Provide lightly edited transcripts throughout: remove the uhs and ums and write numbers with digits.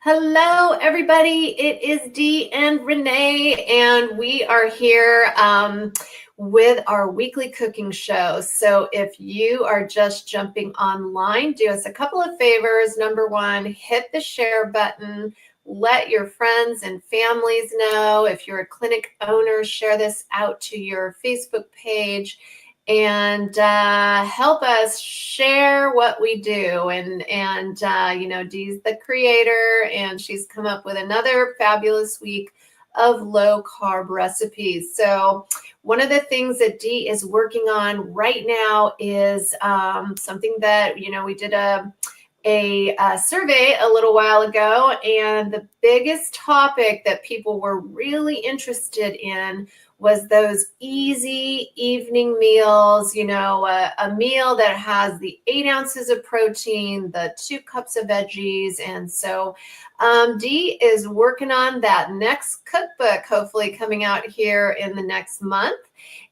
Hello, everybody. It is Dee and Renee, and we are here with our weekly cooking show. So if you are just jumping online, do us a couple of favors. Number one, hit the share button. Let your friends and families know. If you're a clinic owner, share this out to your Facebook page and help us share what we do. And Dee's the creator, and she's come up with another fabulous week of low carb recipes. So one of the things that Dee is working on right now is something that, we did a survey a little while ago, and the biggest topic that people were really interested in was those easy evening meals, a meal that has the 8 ounces of protein, the 2 cups of veggies. And so Dee is working on that next cookbook, hopefully coming out here in the next month.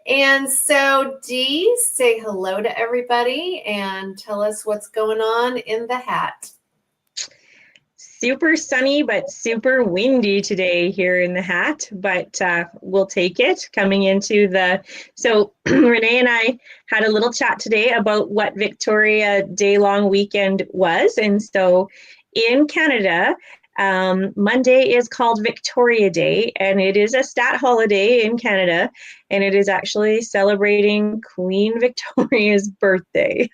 And so Dee, say hello to everybody and tell us what's going on in the hat. Super sunny, but super windy today here in the hat, but we'll take it coming into so Renee and I had a little chat today about what Victoria Day long weekend was. And so in Canada, Monday is called Victoria Day, and it is a stat holiday in Canada, and it is actually celebrating Queen Victoria's birthday.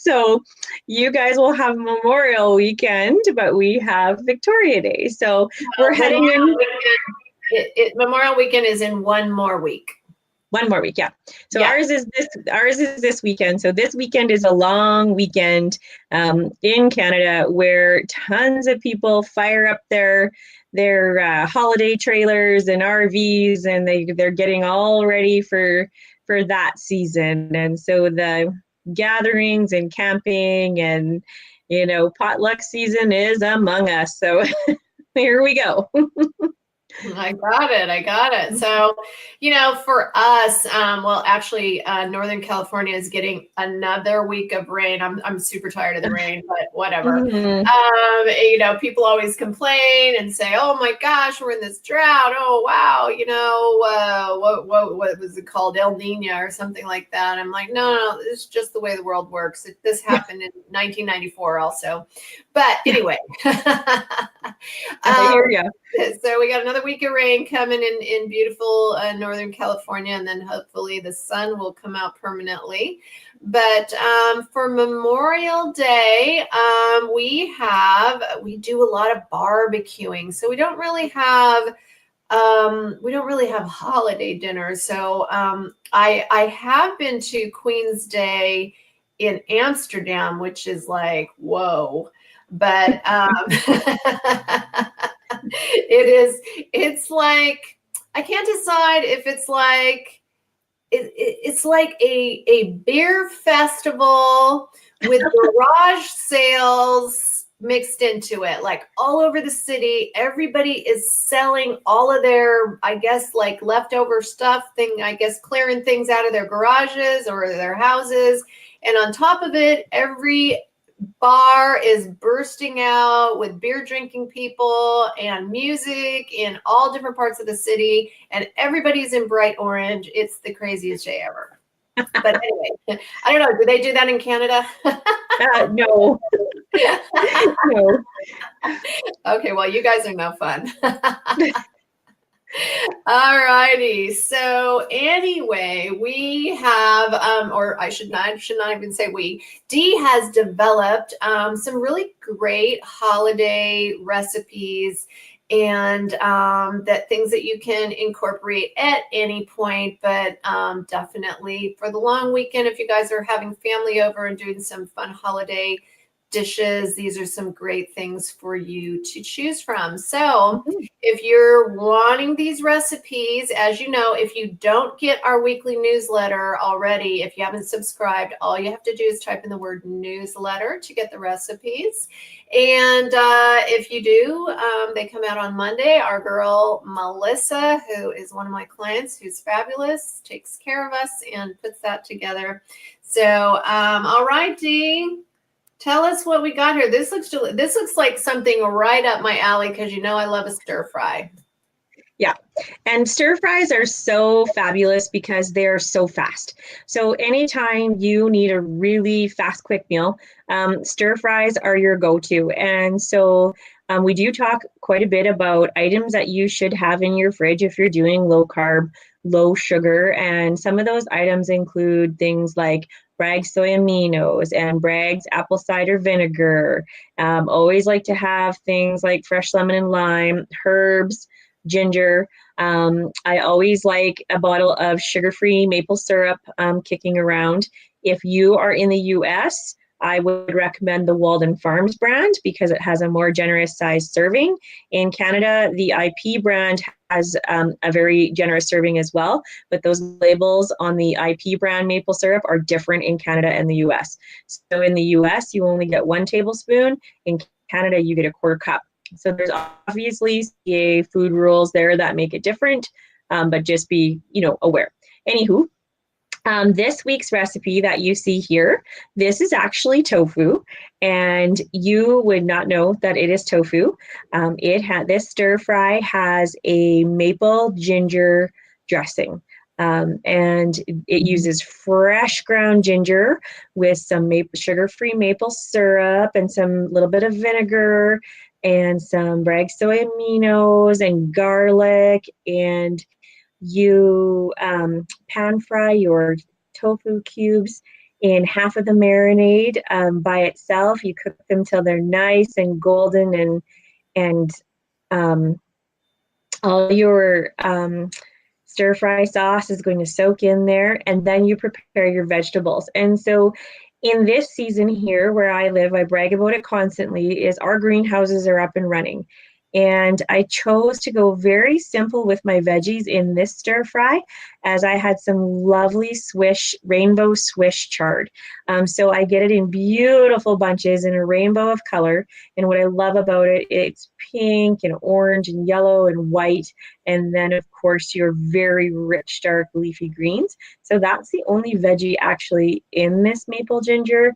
So you guys will have Memorial Weekend, but we have Victoria Day. So we're heading in. Memorial Weekend is in one more week. One more week, yeah. So yeah. Ours is this weekend. So this weekend is a long weekend in Canada where tons of people fire up their holiday trailers and RVs, and they're getting all ready for that season. And so the gatherings and camping and potluck season is among us. So here we go. I got it. So, for us, actually, Northern California is getting another week of rain. I'm super tired of the rain, but whatever. Mm-hmm. People always complain and say, "Oh my gosh, we're in this drought. Oh wow, what was it called, El Nino or something like that?" I'm like, no, it's just the way the world works. This happened in 1994 also, but anyway. I hear you. So we got another week of rain coming in beautiful Northern California, and then hopefully the sun will come out permanently. But for Memorial Day, we do a lot of barbecuing, so we don't really have holiday dinners. So I have been to Queen's Day in Amsterdam, which is like, whoa. But it's like, I can't decide if it's like, it's like a beer festival with garage sales mixed into it, like all over the city. Everybody is selling all of their, I guess, like leftover stuff, clearing things out of their garages or their houses. And on top of it, every bar is bursting out with beer drinking people and music in all different parts of the city, and everybody's in bright orange. It's the craziest day ever. But anyway, I don't know. Do they do that in Canada? No. No. Okay, well, you guys are no fun. All righty. So anyway, we have, or I should not even say we, Dee has developed some really great holiday recipes, and that things that you can incorporate at any point, but definitely for the long weekend, if you guys are having family over and doing some fun holiday dishes, these are some great things for you to choose from. So if you're wanting these recipes, as you know, if you don't get our weekly newsletter already, if you haven't subscribed, all you have to do is type in the word newsletter to get the recipes. And if you do, they come out on Monday. Our girl Melissa, who is one of my clients, who's fabulous, takes care of us and puts that together. So all right, Dee. Tell us what we got here. This looks like something right up my alley because you know I love a stir fry. Yeah, and stir fries are so fabulous because they're so fast. So anytime you need a really fast, quick meal, stir fries are your go-to. And so we do talk quite a bit about items that you should have in your fridge if you're doing low carb, low sugar. And some of those items include things like Bragg's soy aminos and Bragg's apple cider vinegar. Always like to have things like fresh lemon and lime, herbs, ginger. I always like a bottle of sugar-free maple syrup kicking around. If you are in the US, I would recommend the Walden Farms brand because it has a more generous size serving. In Canada, the IP brand has a very generous serving as well, but those labels on the IP brand maple syrup are different in Canada and the US. So in the US, you only get 1 tablespoon. In Canada, you get a quarter cup. So there's obviously CA food rules there that make it different, but just be, aware. Anywho, this week's recipe that you see here, this is actually tofu, and you would not know that it is tofu. This stir fry has a maple ginger dressing. And it uses fresh ground ginger with some sugar-free maple syrup and some little bit of vinegar and some Bragg's soy aminos and garlic, and you pan fry your tofu cubes in half of the marinade by itself. You cook them till they're nice and golden, and all your stir fry sauce is going to soak in there, and then you prepare your vegetables. And so in this season here where I live, I brag about it constantly, is our greenhouses are up and running. And I chose to go very simple with my veggies in this stir fry, as I had some lovely rainbow Swiss chard. So I get it in beautiful bunches in a rainbow of color. And what I love about it, it's pink and orange and yellow and white. And then, of course, your very rich, dark leafy greens. So that's the only veggie actually in this maple ginger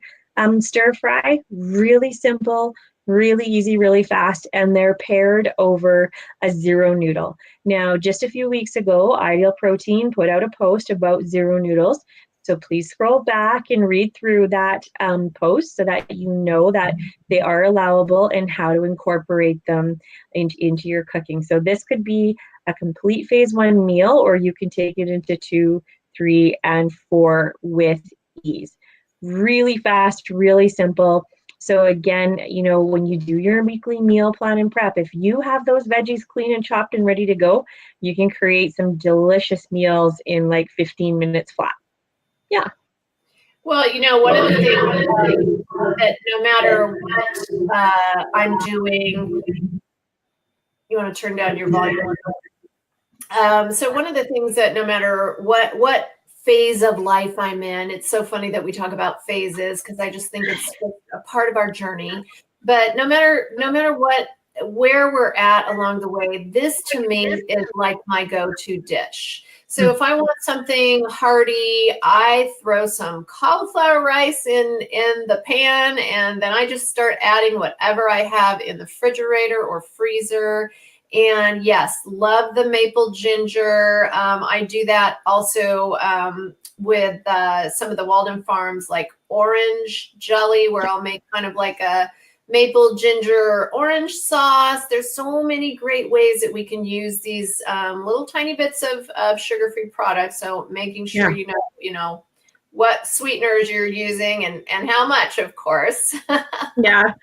stir fry. Really simple, really easy, really fast, and they're paired over a zero noodle. Now, just a few weeks ago, Ideal Protein put out a post about zero noodles. So please scroll back and read through that post so that you know that they are allowable and how to incorporate them into your cooking. So this could be a complete phase 1 meal, or you can take it into 2, 3, and 4 with ease. Really fast, really simple. So again, when you do your weekly meal plan and prep, if you have those veggies clean and chopped and ready to go, you can create some delicious meals in like 15 minutes flat. Yeah. Well, one of the things that no matter what I'm doing, you want to turn down your volume. So one of the things that no matter what phase of life I'm in, it's so funny that we talk about phases because I just think it's a part of our journey. But no matter where we're at along the way, this to me is like my go-to dish. So if I want something hearty, I throw some cauliflower rice in the pan, and then I just start adding whatever I have in the refrigerator or freezer. And yes, love the maple ginger. I do that also with some of the Walden Farms, like orange jelly, where I'll make kind of like a maple ginger orange sauce. There's so many great ways that we can use these little tiny bits of sugar-free products. So making sure you know what sweeteners you're using and how much, of course. Yeah,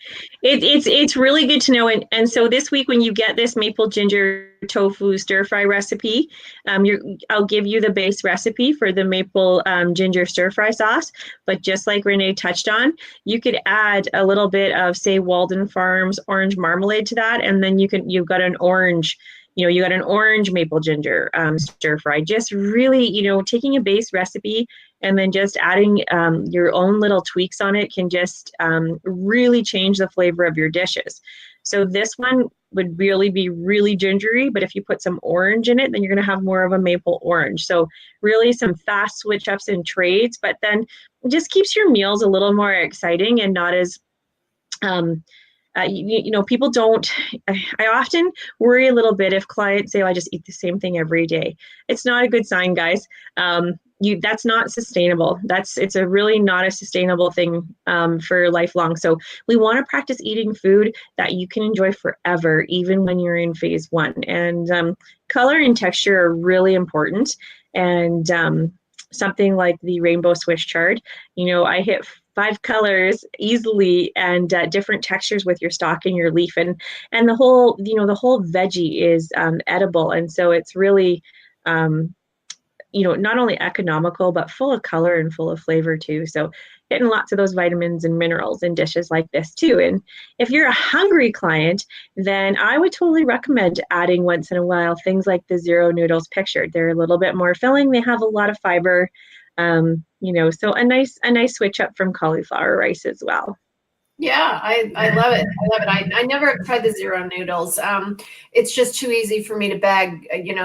it's really good to know. And so this week, when you get this maple ginger tofu stir fry recipe, I'll give you the base recipe for the maple ginger stir fry sauce. But just like Renee touched on, you could add a little bit of, say, Walden Farms orange marmalade to that, and then you've got an orange. You got an orange maple ginger stir fry. Just really, taking a base recipe and then just adding your own little tweaks on it can just really change the flavor of your dishes. So this one would really be really gingery, but if you put some orange in it, then you're going to have more of a maple orange. So really some fast switch ups and trades, but then it just keeps your meals a little more exciting and not as People don't, I often worry a little bit if clients say, oh, I just eat the same thing every day. It's not a good sign, guys. That's not sustainable. It's a really not a sustainable thing for lifelong. So we want to practice eating food that you can enjoy forever, even when you're in phase 1. And color and texture are really important. And something like the rainbow Swiss chard, I hit 5 colors easily and different textures with your stalk and your leaf, and the whole veggie is edible, and so it's really not only economical but full of color and full of flavor too. So getting lots of those vitamins and minerals in dishes like this too. And if you're a hungry client, then I would totally recommend adding once in a while things like the zero noodles pictured. They're a little bit more filling. They have a lot of fiber. So a nice switch up from cauliflower rice as well. Yeah, I love it. I love it. I never tried the zero noodles. It's just too easy for me to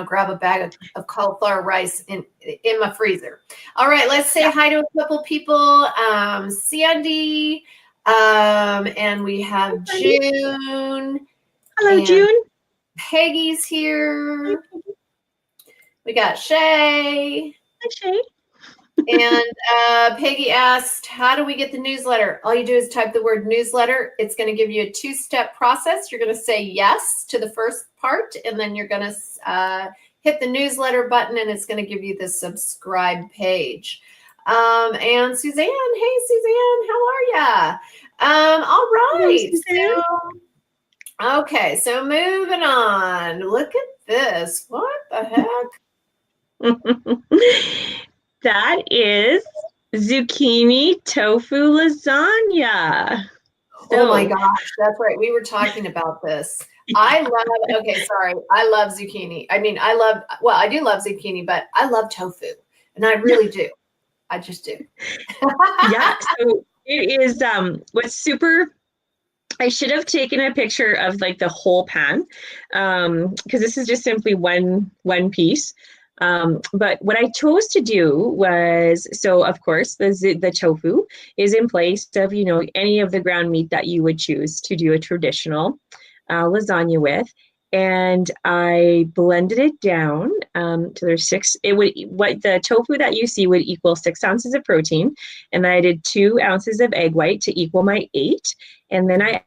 grab a bag of cauliflower rice in my freezer. All right, let's say hi to a couple people. Sandy, and we have June. Hello, June. Peggy's here. We got Shay. Hi, Shay. And Peggy asked, how do we get the newsletter? All you do is type the word newsletter. It's going to give you a 2-step process. You're going to say yes to the first part, and then you're going to hit the newsletter button, and it's going to give you the subscribe page. And Suzanne, hey, Suzanne, how are ya? All right. Okay, so moving on. Look at this. What the heck? That is zucchini tofu lasagna. Oh my gosh, that's right. We were talking about this. I love zucchini. I mean, I do love zucchini, but I love tofu, and I really do. I just do. Yeah, so it is what's super. I should have taken a picture of like the whole pan, because this is just simply one piece. But what I chose to do was, so of course the tofu is in place of, any of the ground meat that you would choose to do a traditional lasagna with. And I blended it down to there's 6, what the tofu that you see would equal 6 ounces of protein. And then I did 2 ounces of egg white to equal my 8. And then I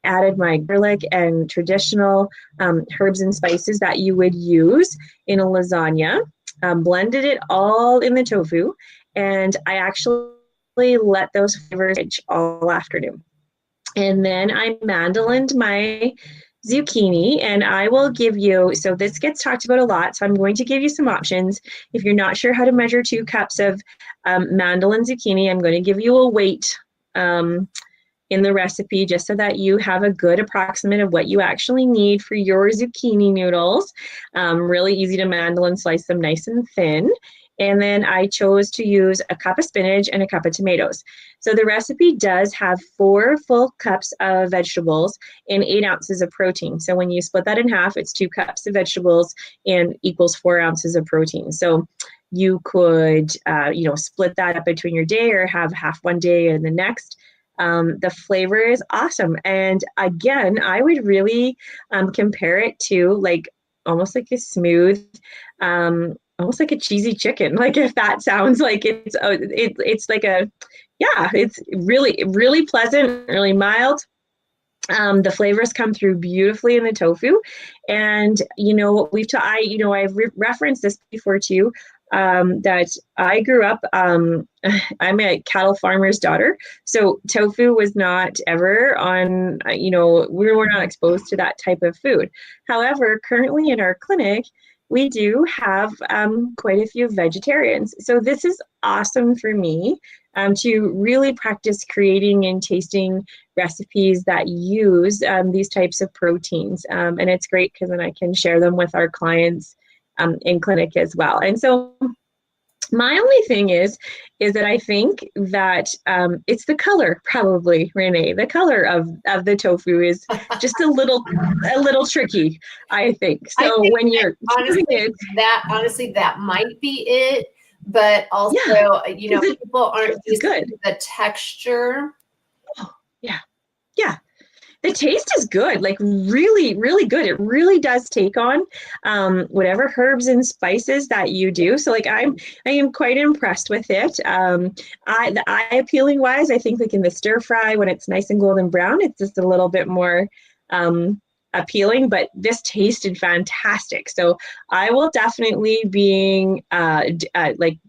added my garlic and traditional herbs and spices that you would use in a lasagna, blended it all in the tofu, and I actually let those flavors all afternoon. And then I mandolined my zucchini, and I will give you, so this gets talked about a lot, so I'm going to give you some options. If you're not sure how to measure 2 cups of mandolin zucchini, I'm going to give you a weight in the recipe just so that you have a good approximate of what you actually need for your zucchini noodles. Really easy to mandolin, slice them nice and thin. And then I chose to use a cup of spinach and a cup of tomatoes. So the recipe does have 4 full cups of vegetables and 8 ounces of protein. So when you split that in half, it's 2 cups of vegetables and equals 4 ounces of protein. So you could, split that up between your day or have half one day and the next. The flavor is awesome. And again, I would really compare it to almost like a smooth, almost like a cheesy chicken. Like if that sounds like it's like it's really, really pleasant, really mild. The flavors come through beautifully in the tofu. And, I've referenced this before too. That I grew up, I'm a cattle farmer's daughter. So tofu was not ever on, we were not exposed to that type of food. However, currently in our clinic, we do have quite a few vegetarians. So this is awesome for me to really practice creating and tasting recipes that use these types of proteins. And it's great because then I can share them with our clients in clinic as well. And so my only thing is that I think that it's the color, probably, Renee. The color of the tofu is just a little tricky, I think. So when you're honestly, that might be it. But also, people aren't used to the texture. Oh, yeah. Yeah. The taste is good, like really, really good. It really does take on whatever herbs and spices that you do. So like I am quite impressed with it. The eye appealing wise, I think like in the stir fry when it's nice and golden brown, it's just a little bit more appealing. But this tasted fantastic. So I will definitely be like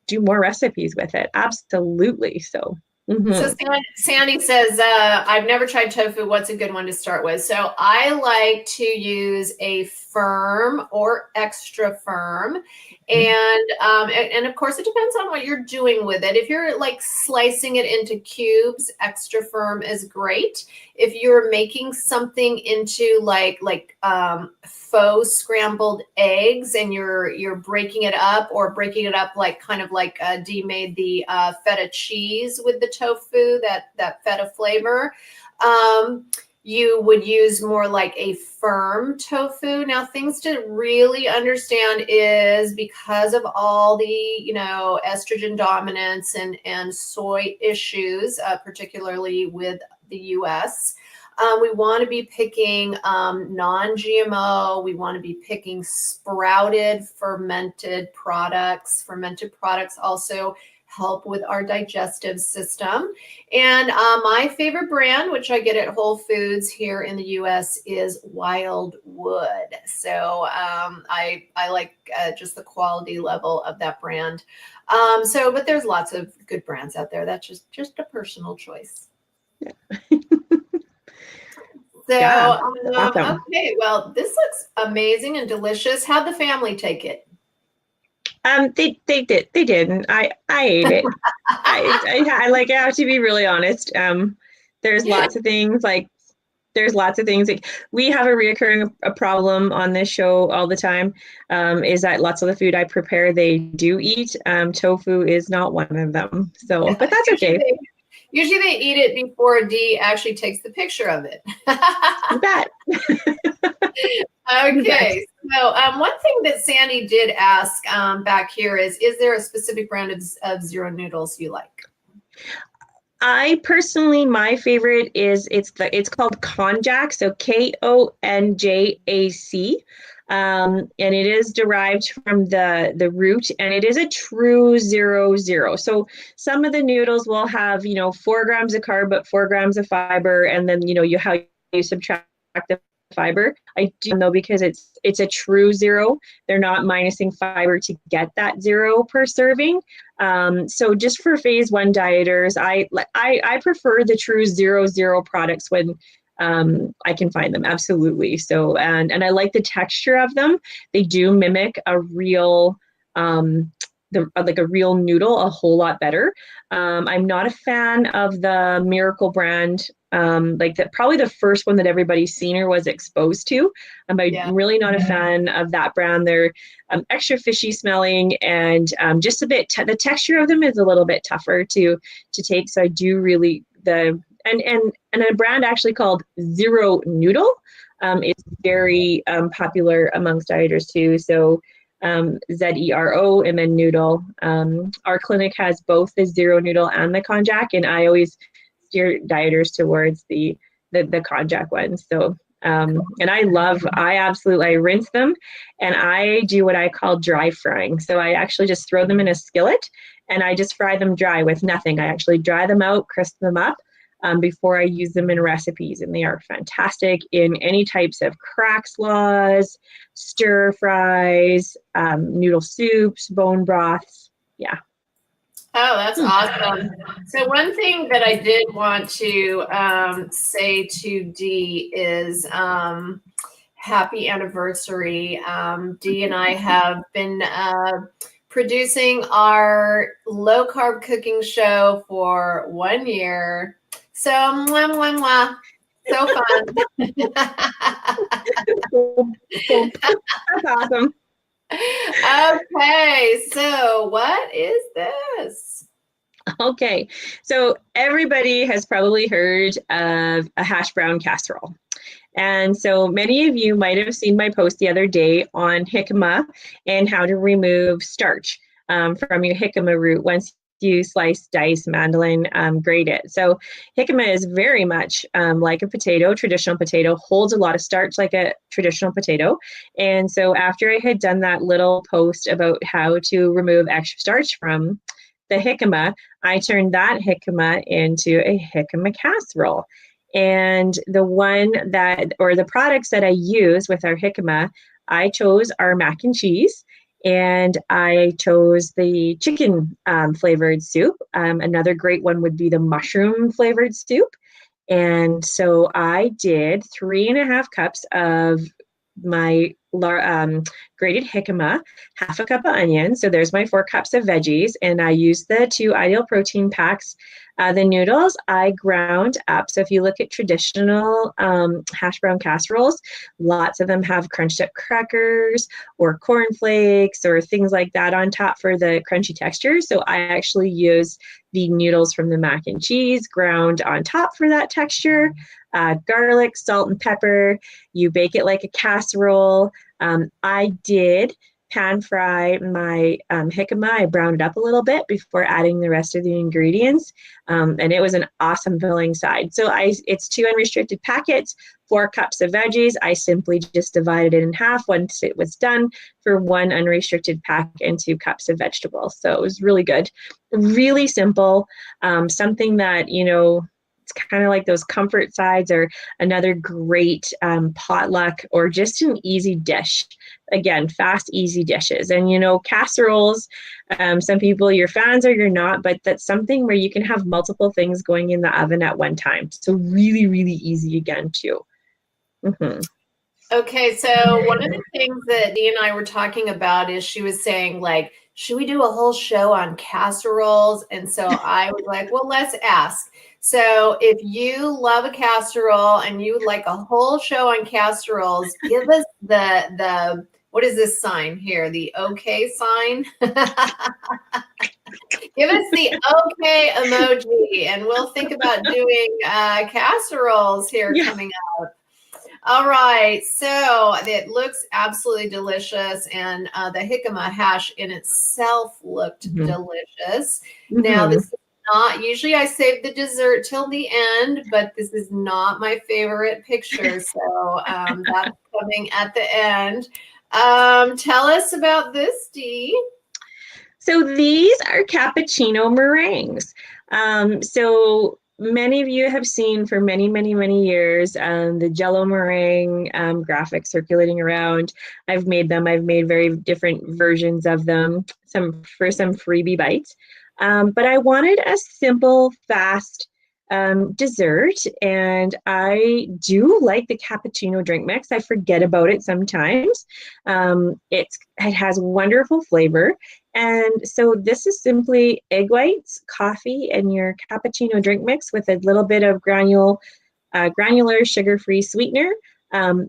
do more recipes with it. Absolutely. So. So Mhm. Sandy says, I've never tried tofu. What's a good one to start with? So I like to use a firm or extra firm. And of course, it depends on what you're doing with it. If you're like slicing it into cubes, extra firm is great. If you're making something into like faux scrambled eggs and you're breaking it up or breaking it up like kind of like Dee made the feta cheese with the tofu, that feta flavor. You would use more like a firm tofu. Now, things to really understand is because of all the, estrogen dominance and soy issues, particularly with the US, we want to be picking non-GMO. We want to be picking sprouted, fermented products. Fermented products also help with our digestive system. And my favorite brand, which I get at Whole Foods here in the US, is Wildwood. So I like just the quality level of that brand. But there's lots of good brands out there. That's just a personal choice. So, Yeah. Awesome. okay, well, this looks amazing and delicious. How'd the family take it? They did, and I ate it. I like I have to be really honest. There's lots of things like we have a reoccurring a problem on this show all the time. Is that lots of the food I prepare they do eat. Tofu is not one of them. So, but that's okay. Usually they eat it before Dee actually takes the picture of it. You bet. Okay. So one thing that Sandy did ask back here is there a specific brand of Zero noodles you like? I personally, my favorite is it's called Konjac, so Konjac, and it is derived from the root, and it is a true 0-0. So some of the noodles will have 4 grams of carb, but 4 grams of fiber, and then how you subtract the fiber. I do know because it's a true 0. They're not minusing fiber to get that 0 per serving. So just for phase 1 dieters, I prefer the true 0-0 products when I can find them. Absolutely. So and I like the texture of them. They do mimic a real like a real noodle a whole lot better. I'm not a fan of the Miracle brand. Like that, probably the first one that everybody's seen or was exposed to. I'm really not a fan of that brand. They're extra fishy smelling and just a bit. The texture of them is a little bit tougher to take. So I do really and a brand actually called Zero Noodle. It's very popular amongst dieters too. So Zero and then noodle. Our clinic has both the Zero Noodle and the Konjac, and I always steer dieters towards the Konjac ones. So and I rinse them and I do what I call dry frying. So I actually just throw them in a skillet and I just fry them dry with nothing. I actually dry them out, crisp them up before I use them in recipes. And they are fantastic in any types of crack slaws, stir fries, noodle soups, bone broths. Yeah. Oh, that's awesome. So one thing that I did want to say to Dee is happy anniversary. Dee and I have been producing our low carb cooking show for 1 year. So mwah, mwah, mwah. So fun. That's awesome. Okay, so what is this? Okay, so everybody has probably heard of a hash brown casserole. And so many of you might have seen my post the other day on jicama and how to remove starch from your jicama root once you slice, dice, mandolin, grate it. So jicama is very much like a potato, traditional potato, holds a lot of starch like a traditional potato. And so after I had done that little post about how to remove extra starch from the jicama, I turned that jicama into a jicama casserole. And the products that I use with our jicama, I chose our mac and cheese, and I chose the chicken flavored soup. Another great one would be the mushroom flavored soup. And so I did 3.5 cups of my grated jicama, half a cup of onions. So there's my 4 cups of veggies. And I used the 2 Ideal Protein packs. The noodles I ground up. So if you look at traditional hash brown casseroles, lots of them have crunched up crackers or cornflakes or things like that on top for the crunchy texture. So I actually use the noodles from the mac and cheese ground on top for that texture. Garlic, salt, and pepper. You bake it like a casserole. I did pan fry my jicama. I browned it up a little bit before adding the rest of the ingredients, and it was an awesome filling side. So it's 2 unrestricted packets, 4 cups of veggies. I simply just divided it in half once it was done for 1 unrestricted pack and 2 cups of vegetables. So it was really good, really simple, something that, it's kind of like those comfort sides or another great potluck or just an easy dish. Again, fast, easy dishes. And, casseroles, some people you're fans or you're not, but that's something where you can have multiple things going in the oven at one time. So really, really easy again, too. Mm-hmm. Okay, so one of the things that Dee and I were talking about is she was saying, like, should we do a whole show on casseroles? And so I was like, well, let's ask. So if you love a casserole and you would like a whole show on casseroles, give us the what is this sign here? The okay sign? Give us the okay emoji, and we'll think about doing casseroles here coming up. All right, so it looks absolutely delicious, and the jicama hash in itself looked delicious. Now, this is not, usually I save the dessert till the end, but this is not my favorite picture, so that's coming at the end. Tell us about this, Dee. So these are cappuccino meringues. So many of you have seen for many, many, many years the Jello meringue graphics circulating around. I've made them. I've made very different versions of them, some freebie bites. But I wanted a simple, fast dessert, and I do like the cappuccino drink mix. I forget about it sometimes. It has wonderful flavor. And so this is simply egg whites, coffee, and your cappuccino drink mix with a little bit of granular sugar-free sweetener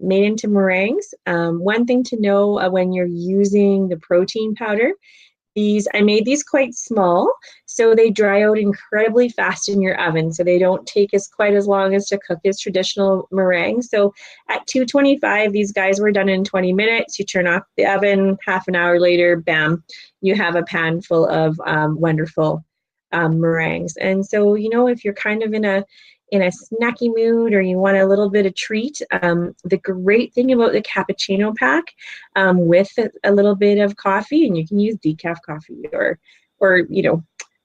made into meringues. One thing to know when you're using the protein powder, I made these quite small, so they dry out incredibly fast in your oven, so they don't take quite as long as to cook as traditional meringue. So at 225, these guys were done in 20 minutes. You turn off the oven, half an hour later, bam, you have a pan full of wonderful meringues. And so, if you're kind of in a snacky mood or you want a little bit of treat, the great thing about the cappuccino pack with a little bit of coffee, and you can use decaf coffee or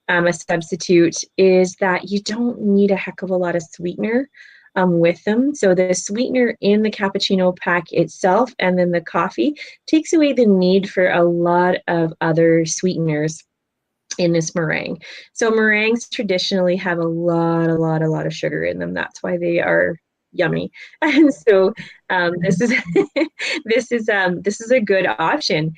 a substitute, is that you don't need a heck of a lot of sweetener with them. So the sweetener in the cappuccino pack itself and then the coffee takes away the need for a lot of other sweeteners in this meringue. So meringues traditionally have a lot of sugar in them. That's why they are yummy. And so this is this is a good option.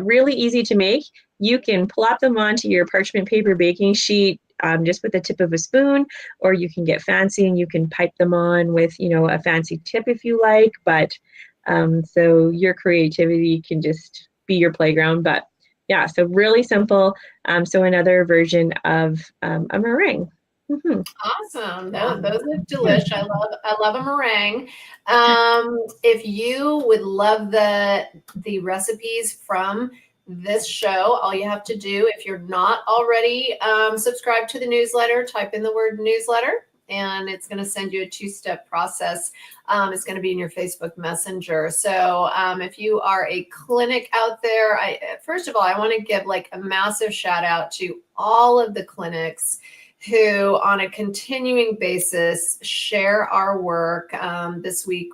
Really easy to make. You can plop them onto your parchment paper baking sheet just with the tip of a spoon, or you can get fancy and you can pipe them on with a fancy tip if you like. But so your creativity can just be your playground. But yeah, so really simple. So another version of a meringue. Mm-hmm. Awesome. Those look delish. I love a meringue. If you would love the recipes from this show, all you have to do, if you're not already subscribed to the newsletter, type in the word newsletter, and it's going to send you a 2-step process. It's going to be in your Facebook Messenger. So if you are a clinic out there, first of all, I want to give like a massive shout out to all of the clinics who on a continuing basis share our work. This week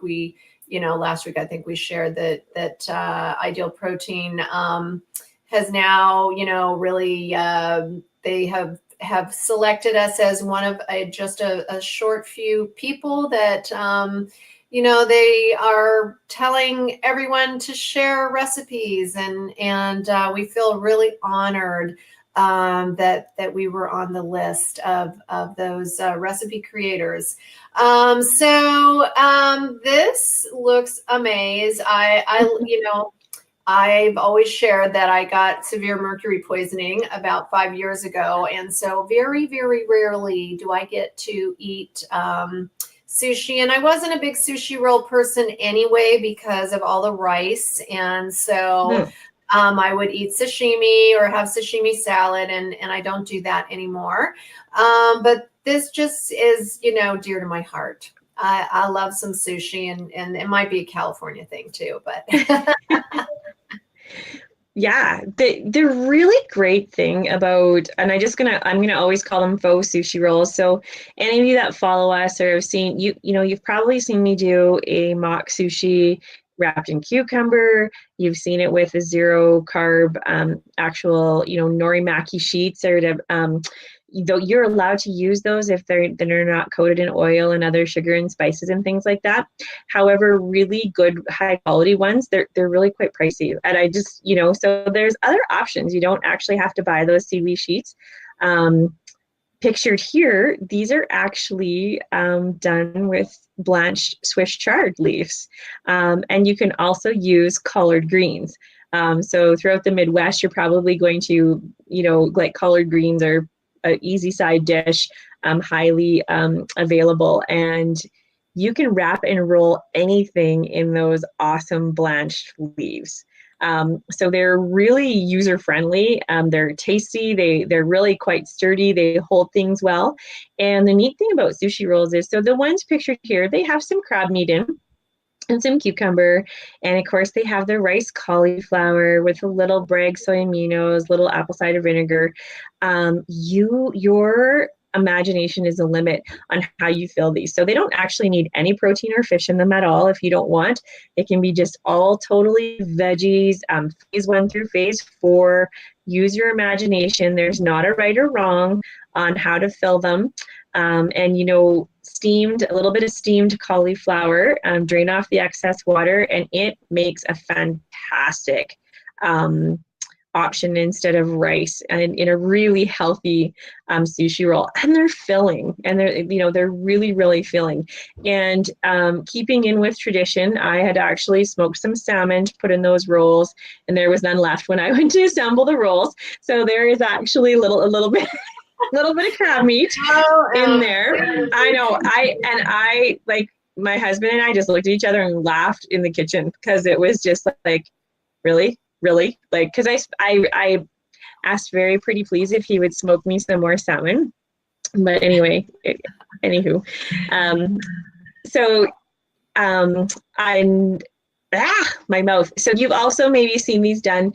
last week I think we shared that Ideal Protein has now, really they have selected us as one of just a short few people that they are telling everyone to share recipes, and we feel really honored that we were on the list of those recipe creators. This looks amazing. I've always shared that I got severe mercury poisoning about 5 years ago. And so very, very rarely do I get to eat sushi. And I wasn't a big sushi roll person anyway because of all the rice. And so I would eat sashimi or have sashimi salad, and I don't do that anymore. But this just is, dear to my heart. I love some sushi, and it might be a California thing too, but yeah, the really great thing about, and I'm gonna always call them faux sushi rolls. So any of you that follow us or have seen, you've probably seen me do a mock sushi wrapped in cucumber. You've seen it with a 0-carb actual, norimaki sheets, or though you're allowed to use those if they're not coated in oil and other sugar and spices and things like that. However, really good high quality ones, they're really quite pricey. And I just, so there's other options. You don't actually have to buy those seaweed sheets. Pictured here, these are actually done with blanched Swiss chard leaves. And you can also use collard greens. So throughout the Midwest, you're probably going to, like collard greens are an easy side dish, highly available, and you can wrap and roll anything in those awesome blanched leaves. So they're really user friendly. They're tasty. They're really quite sturdy. They hold things well. And the neat thing about sushi rolls is, so the ones pictured here, they have some crab meat in and some cucumber, and of course they have the rice cauliflower with a little Bragg soy aminos, little apple cider vinegar. Your imagination is the limit on how you fill these. So they don't actually need any protein or fish in them at all if you don't want. It can be just all totally veggies, phase 1 through phase 4. Use your imagination. There's not a right or wrong on how to fill them. And a little bit of steamed cauliflower, drain off the excess water, and it makes a fantastic option instead of rice, and in a really healthy sushi roll. And they're filling, and they're really, really filling. And keeping in with tradition, I had actually smoked some salmon to put in those rolls, and there was none left when I went to assemble the rolls. So there is actually a little bit of crab meat in there. I know. I like, my husband and I just looked at each other and laughed in the kitchen, because it was just like, really, like, because I asked very pretty please if he would smoke me some more salmon. But anyway, anywho, my mouth. So you've also maybe seen these done.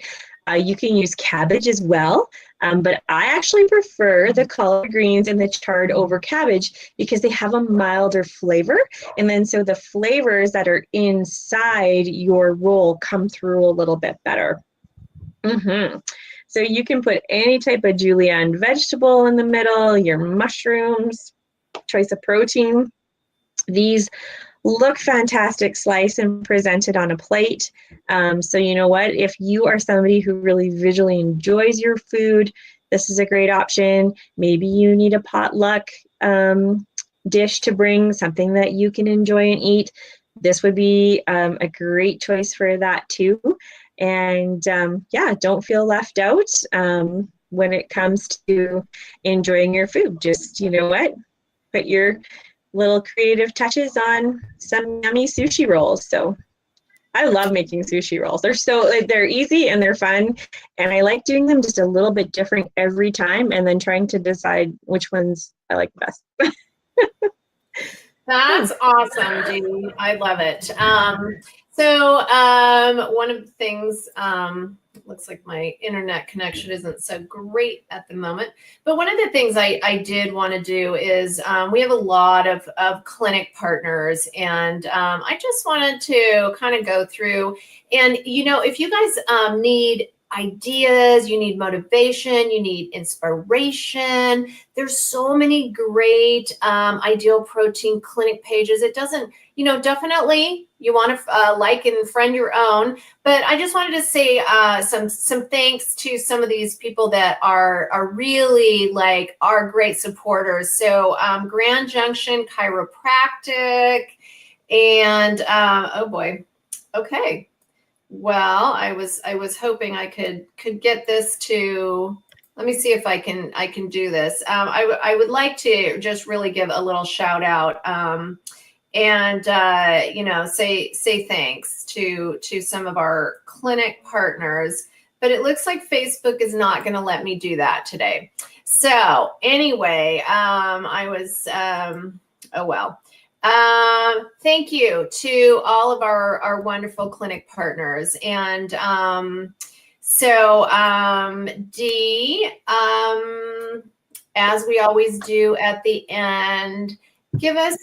You can use cabbage as well, but I actually prefer the collard greens and the chard over cabbage because they have a milder flavor. And then so the flavors that are inside your roll come through a little bit better. So you can put any type of julienne vegetable in the middle, your mushrooms, choice of protein. These look fantastic sliced and presented on a plate. So you know what, if you are somebody who really visually enjoys your food, this is a great option. Maybe you need a potluck dish to bring, something that you can enjoy and eat. This would be a great choice for that too. And don't feel left out when it comes to enjoying your food. Just, you know what, put your little creative touches on some yummy sushi rolls. So I love making sushi rolls. They're easy and they're fun. And I like doing them just a little bit different every time and then trying to decide which ones I like best. That's awesome, Dee. I love it. One of the things, looks like my internet connection isn't so great at the moment, but one of the things I did want to do is we have a lot of clinic partners, and I just wanted to kind of go through, and if you guys need ideas, you need motivation, you need inspiration. There's so many great Ideal Protein clinic pages. It doesn't, definitely you want to like and friend your own. But I just wanted to say some thanks to some of these people that are really like are great supporters. So Grand Junction Chiropractic, and oh boy, okay. Well, I was hoping I could get this to. Let me see if I can do this. I would like to just really give a little shout out, and say thanks to some of our clinic partners. But it looks like Facebook is not going to let me do that today. So anyway, I was oh well. Thank you to all of our wonderful clinic partners. And Dee, as we always do at the end, give us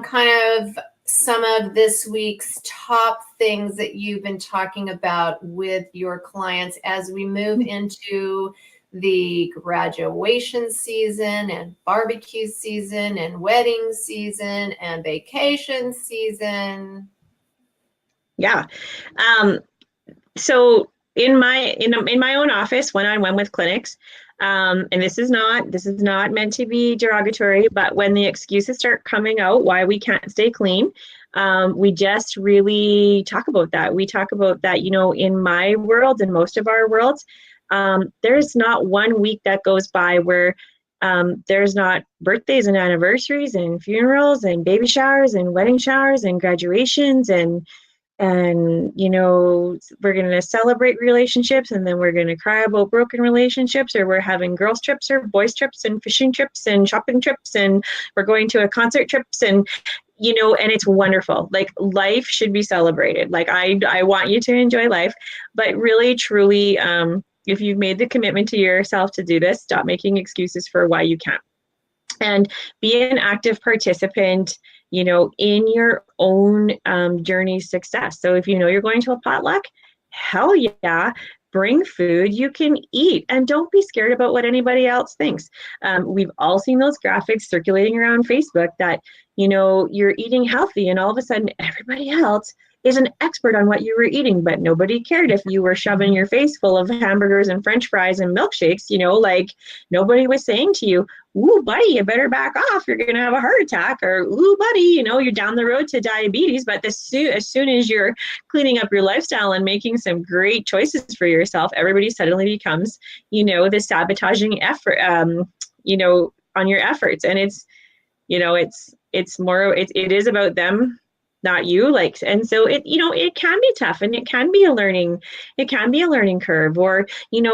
kind of some of this week's top things that you've been talking about with your clients as we move into the graduation season and barbecue season and wedding season and vacation season. Yeah. So in my own office, one-on-one with clinics, and this is not meant to be derogatory, but when the excuses start coming out why we can't stay clean, we just really talk about that. We talk about that, in my world and most of our worlds, there's not one week that goes by where there's not birthdays and anniversaries and funerals and baby showers and wedding showers and graduations and we're going to celebrate relationships, and then we're going to cry about broken relationships, or we're having girls trips or boys trips and fishing trips and shopping trips, and we're going to a concert trips, and and it's wonderful. Like, life should be celebrated. Like, I want you to enjoy life, but really truly, if you've made the commitment to yourself to do this, stop making excuses for why you can't, and be an active participant in your own journey success. So if you're going to a potluck, hell yeah, bring food you can eat, and don't be scared about what anybody else thinks. We've all seen those graphics circulating around Facebook that you're eating healthy, and all of a sudden everybody else is an expert on what you were eating, but nobody cared if you were shoving your face full of hamburgers and French fries and milkshakes. Like, nobody was saying to you, ooh, buddy, you better back off, you're going to have a heart attack, or ooh, buddy, you're down the road to diabetes. But as soon as you're cleaning up your lifestyle and making some great choices for yourself, everybody suddenly becomes, the sabotaging effort, on your efforts. And it's more, it is about them, not you. Like, and so it can be tough, and it can be a learning curve, or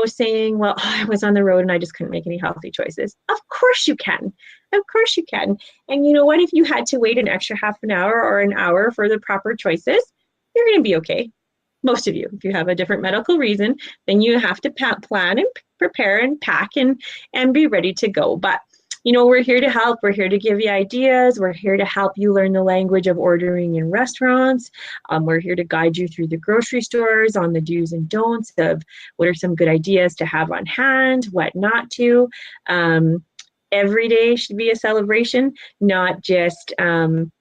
saying, well, I was on the road and I just couldn't make any healthy choices. Of course you can. And you know what, if you had to wait an extra half an hour or an hour for the proper choices, you're going to be okay. Most of you. If you have a different medical reason, then you have to plan and prepare and pack and be ready to go. But we're here to help. We're here to give you ideas. We're here to help you learn the language of ordering in restaurants. We're here to guide you through the grocery stores on the do's and don'ts of what are some good ideas to have on hand, what not to. Every day should be a celebration, not just if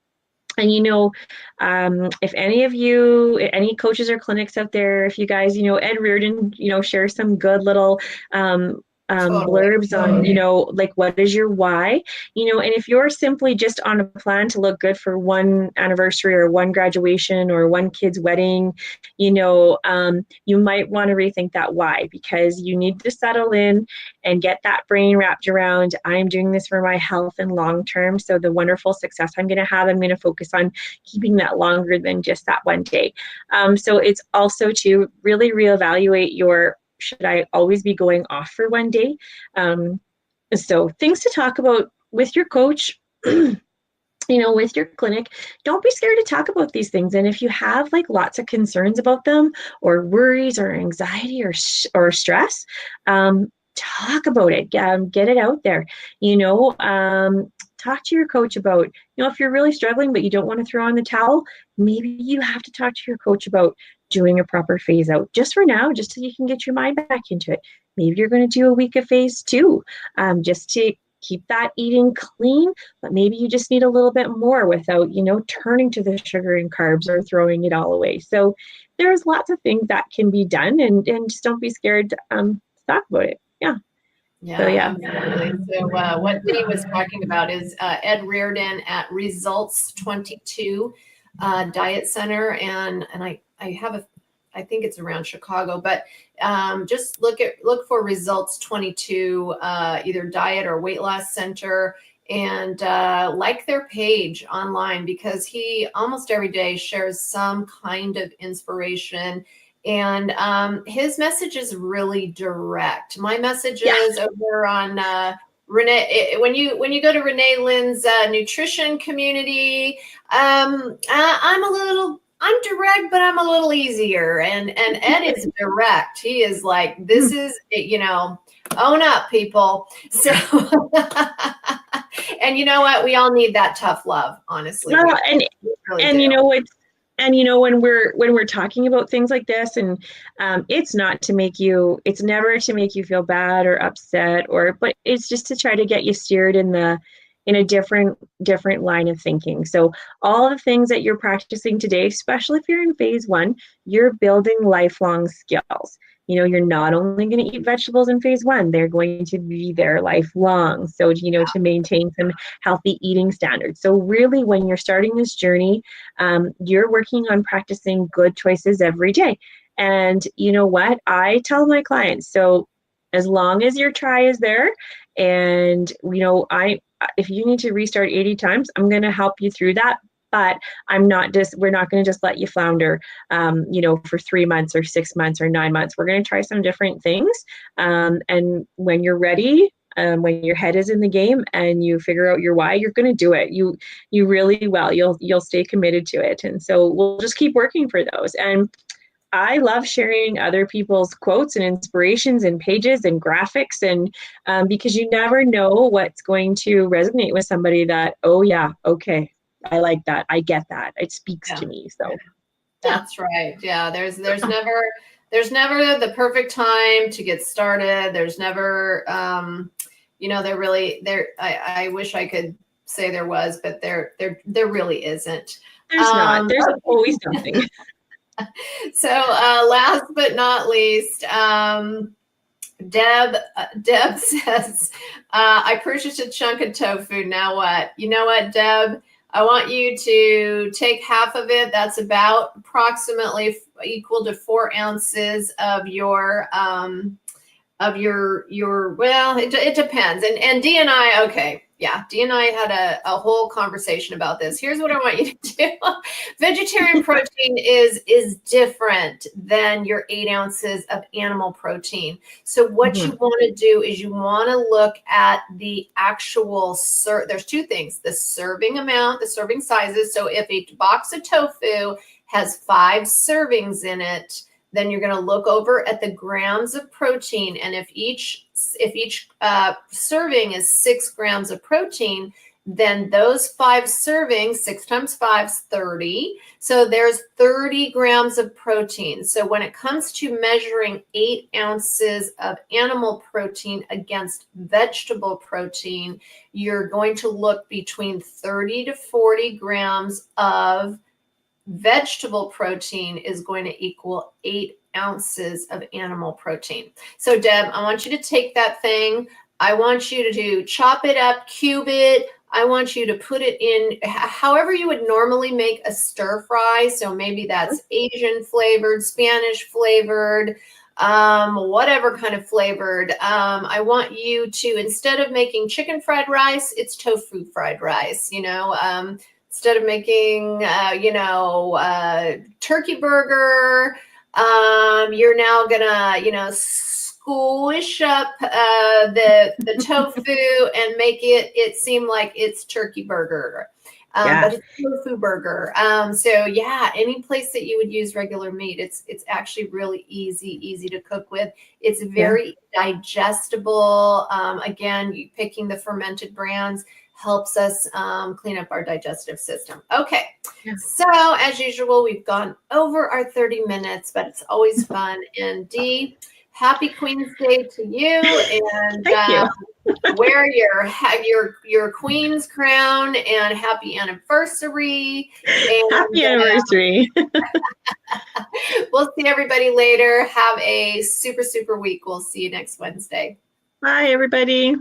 any of you, any coaches or clinics out there, if you guys, Ed Reardon, shares some good little Totally. blurbs on, like what is your why, and if you're simply just on a plan to look good for one anniversary or one graduation or one kid's wedding, you might want to rethink that why, because you need to settle in and get that brain wrapped around, I'm doing this for my health and long term. So the wonderful success I'm going to have, I'm going to focus on keeping that longer than just that one day. So it's also to really reevaluate should I always be going off for one day? So things to talk about with your coach, with your clinic. Don't be scared to talk about these things. And if you have like lots of concerns about them or worries or anxiety or stress, talk about it. Get it out there. Talk to your coach about, if you're really struggling but you don't want to throw in the towel, maybe you have to talk to your coach about doing a proper phase out just for now, just so you can get your mind back into it. Maybe you're going to do a week of phase 2, just to keep that eating clean, but maybe you just need a little bit more without, turning to the sugar and carbs or throwing it all away. So there's lots of things that can be done, and just don't be scared to talk about it. Yeah. Yeah, absolutely. So what Dee was talking about is Ed Reardon at Results 22 Diet Center, and I think it's around Chicago, but just look for Results 22, either diet or weight loss center, and like their page online, because he almost every day shares some kind of inspiration. And his message is really direct. My message is over on Renee. When you go to Renee Lynn's nutrition community, I'm direct, but I'm a little easier. And Ed is direct. He is like, this is, own up, people. So, and you know what? We all need that tough love, honestly. Well, Really when we're talking about things like this, and it's never to make you feel bad or upset, but it's just to try to get you steered in a different line of thinking. So all the things that you're practicing today, especially if you're in phase 1, you're building lifelong skills. You're not only going to eat vegetables in phase 1, they're going to be there lifelong. So, to maintain some healthy eating standards. So really, when you're starting this journey, you're working on practicing good choices every day. And you know what? I tell my clients, so as long as your try is there, and, if you need to restart 80 times, I'm going to help you through that. But we're not going to just let you flounder, for 3 months or 6 months or 9 months. We're going to try some different things. And when you're ready, when your head is in the game and you figure out your why, you're going to do it. You really will. You'll stay committed to it. And so we'll just keep working for those. And I love sharing other people's quotes and inspirations and pages and graphics, and because you never know what's going to resonate with somebody that, oh yeah, okay, I like that. I get that. It speaks to me. So that's right. Yeah. There's never the perfect time to get started. There's never, I wish I could say there was, but there really isn't. There's not. There's always something. So last but not least, Deb says, I purchased a chunk of tofu. Now what? You know what, Deb? I want you to take half of it. That's about approximately equal to 4 ounces of your well, it depends. And Dee and I, okay. Yeah, Dee and I had a whole conversation about this. Here's what I want you to do. Vegetarian protein is different than your 8 ounces of animal protein. So what you want to do is you want to look at the actual, there's 2 things, the serving amount, the serving sizes. So if a box of tofu has 5 servings in it, then you're going to look over at the grams of protein. And if each serving is 6 grams of protein, then those 5 servings, 6 times 5 is 30. So there's 30 grams of protein. So when it comes to measuring 8 ounces of animal protein against vegetable protein, you're going to look between 30 to 40 grams of vegetable protein is going to equal 8 ounces of animal protein. So Deb, I want you to take that thing. I want you to chop it up, cube it. I want you to put it in however you would normally make a stir fry. So maybe that's Asian flavored, Spanish flavored, whatever kind of flavored. I want you to, instead of making chicken fried rice, it's tofu fried rice, instead of making, turkey burger, you're now gonna, squish up the tofu and make it seem like it's turkey burger. But it's tofu burger. So yeah, any place that you would use regular meat, it's actually really easy to cook with. It's very digestible. Again, picking the fermented brands helps us clean up our digestive system. Okay, so as usual, we've gone over our 30 minutes, but it's always fun. And Dee, happy Queen's Day to you, and Thank you. wear your queen's crown, and happy anniversary. And, happy anniversary. We'll see everybody later. Have a super week. We'll see you next Wednesday. Bye, everybody.